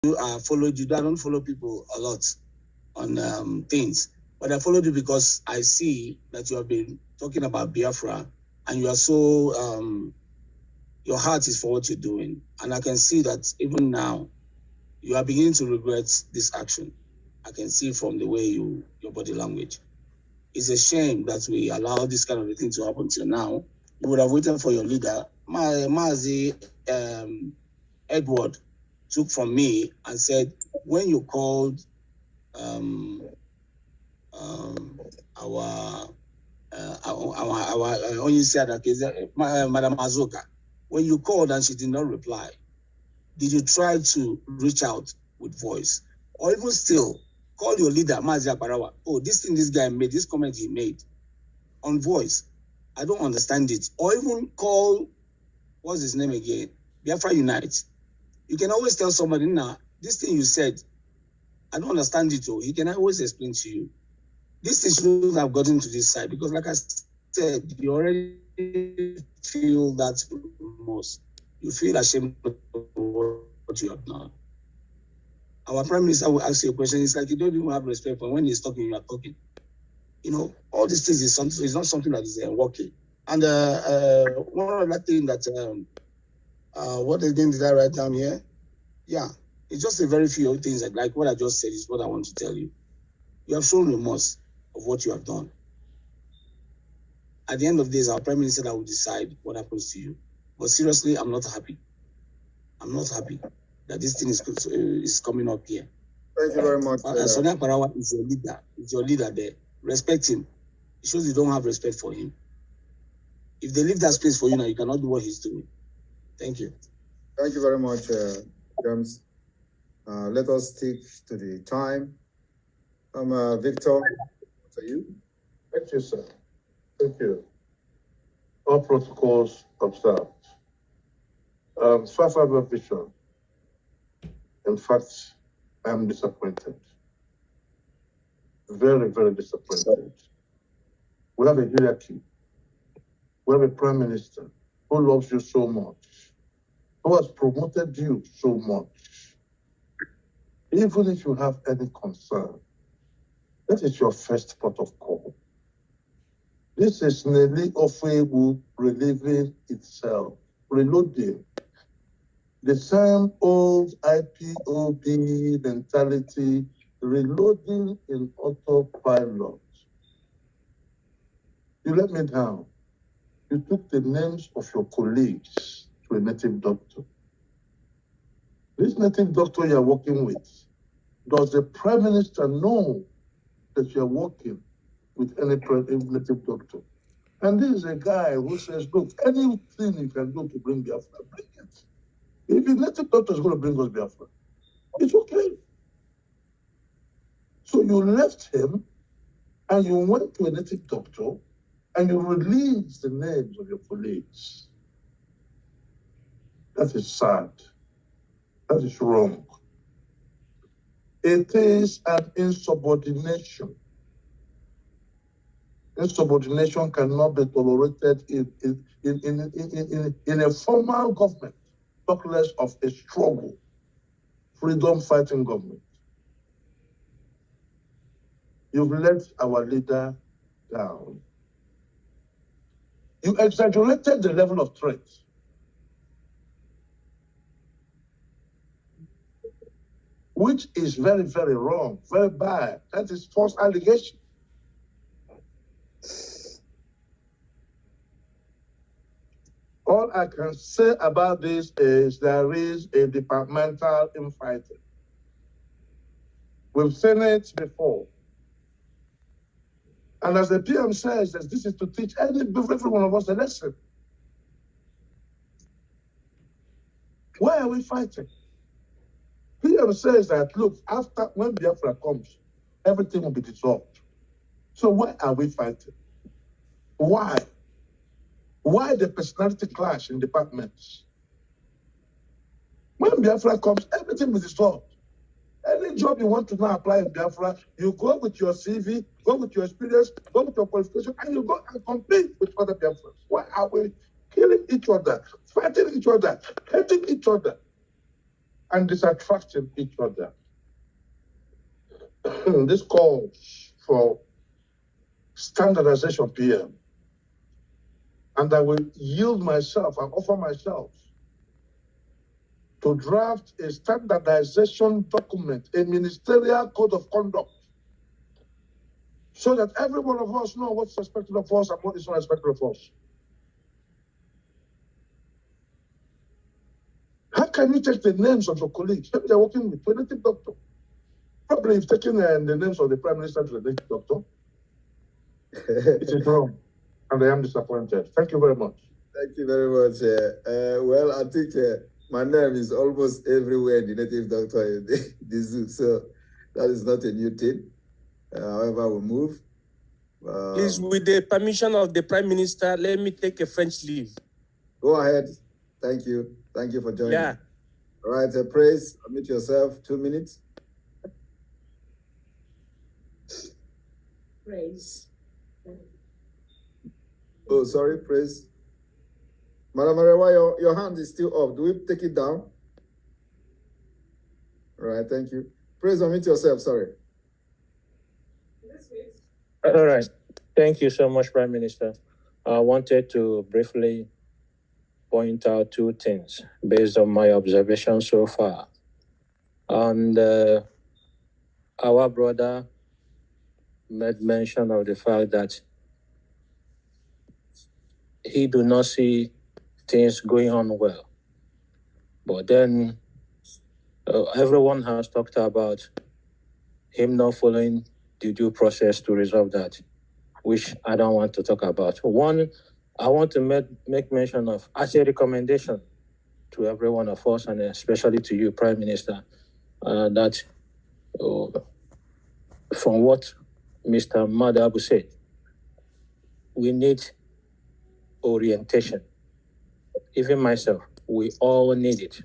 followed you. I don't follow people a lot on things, but I followed you because I see that you have been talking about Biafra, and you are so your heart is for what you're doing, and I can see that even now you are beginning to regret this action. I can see from the way your body language. It's a shame that we allow this kind of a thing to happen till now. You would have waited for your leader. Mazi Edward took from me and said, when you called um, um, our Madam Azuka, when you called and she did not reply, did you try to reach out with voice? Or even still, call your leader, Mazi Akbarawa. Oh, this guy made, this comment he made on voice. I don't understand it. Or even call, what's his name again? Biafra Unite. You can always tell somebody, nah, this thing you said, I don't understand it. He can always explain to you. This thing shouldn't have gotten to this side because, like I said, you already feel that remorse. You feel ashamed of what you have done. Our Prime Minister will ask you a question. It's like you don't even have respect for when he's talking, you are talking. You know, all these things is something. It's not something that is working. And one other thing that what again did I write down here? Yeah, it's just a very few things that, like what I just said, is what I want to tell you. You have shown remorse of what you have done. At the end of this, our Prime Minister that will decide what happens to you. But seriously, I'm not happy. I'm not happy that this thing is coming up here. Thank you very much. Sonia Parawa is your leader. Is your leader there? Respect him. It shows you don't have respect for him. If they leave that space for you now, you cannot do what he's doing. Thank you. Thank you very much, James. Let us stick to the time. Victor, what are you? Thank you, sir. Thank you. All protocols observed. Five vision. In fact, I am disappointed. Very, very disappointed. We have a hierarchy. We have a prime minister who loves you so much, who has promoted you so much. Even if you have any concern, that is your first port of call. This is Nelly Ofebu relieving itself, reloading. The same old IPOB mentality, reloading in autopilot. You let me down. You took the names of your colleagues to a native doctor. This native doctor you are working with, does the Prime Minister know that you are working with any native doctor? And this is a guy who says, look, anything you can do to bring Biafra, bring it. If the native doctor is going to bring us Biafra, it's okay. So you left him and you went to a native doctor and you released the names of your colleagues. That is sad. That is wrong. It is an insubordination. Insubordination cannot be tolerated in a formal government, talk less of a struggle, freedom-fighting government. You've let our leader down. You exaggerated the level of threat. Which is very, very wrong, very bad. That is false allegation. All I can say about this is there is a departmental infighting. We've seen it before. And as the PM says, that this is to teach every one of us a lesson. Why are we fighting? PM says that, look, when Biafra comes, everything will be dissolved. So why are we fighting? Why? Why the personality clash in departments? When Biafra comes, everything will be dissolved. Any job you want to now apply in Biafra, you go with your CV, go with your experience, go with your qualification, and you go and compete with other Biafrans. Why are we killing each other, fighting each other, hating each other? and disattracting each other. This calls for standardization PM. And I will yield myself and offer myself to draft a standardization document, a ministerial code of conduct, so that every one of us know what's expected of us and what is not expected of us. How can you take the names of your colleagues? Maybe they're working with a native doctor. Probably you've taken the names of the Prime Minister to the native doctor. It is wrong, and I am disappointed. Thank you very much. Thank you very much. Well, I think my name is almost everywhere in the native doctor in the zoo, so that is not a new thing. However, we'll move. Please, with the permission of the Prime Minister, let me take a French leave. Go ahead. Thank you. Thank you for joining. Yeah. All right, Praise, unmute yourself, 2 minutes. Praise. Oh, sorry, Praise. Madam Arewa, your hand is still up. Do we take it down? All right, thank you. Praise, unmute yourself, sorry. All right. Thank you so much, Prime Minister. I wanted to briefly point out 2 things based on my observation so far. And our brother made mention of the fact that he do not see things going on well. But then everyone has talked about him not following the due process to resolve that, which I don't want to talk about. One, I want to make mention of, as a recommendation to every one of us, and especially to you, Prime Minister, that from what Mr. Madabu said, we need orientation. Even myself, we all need it.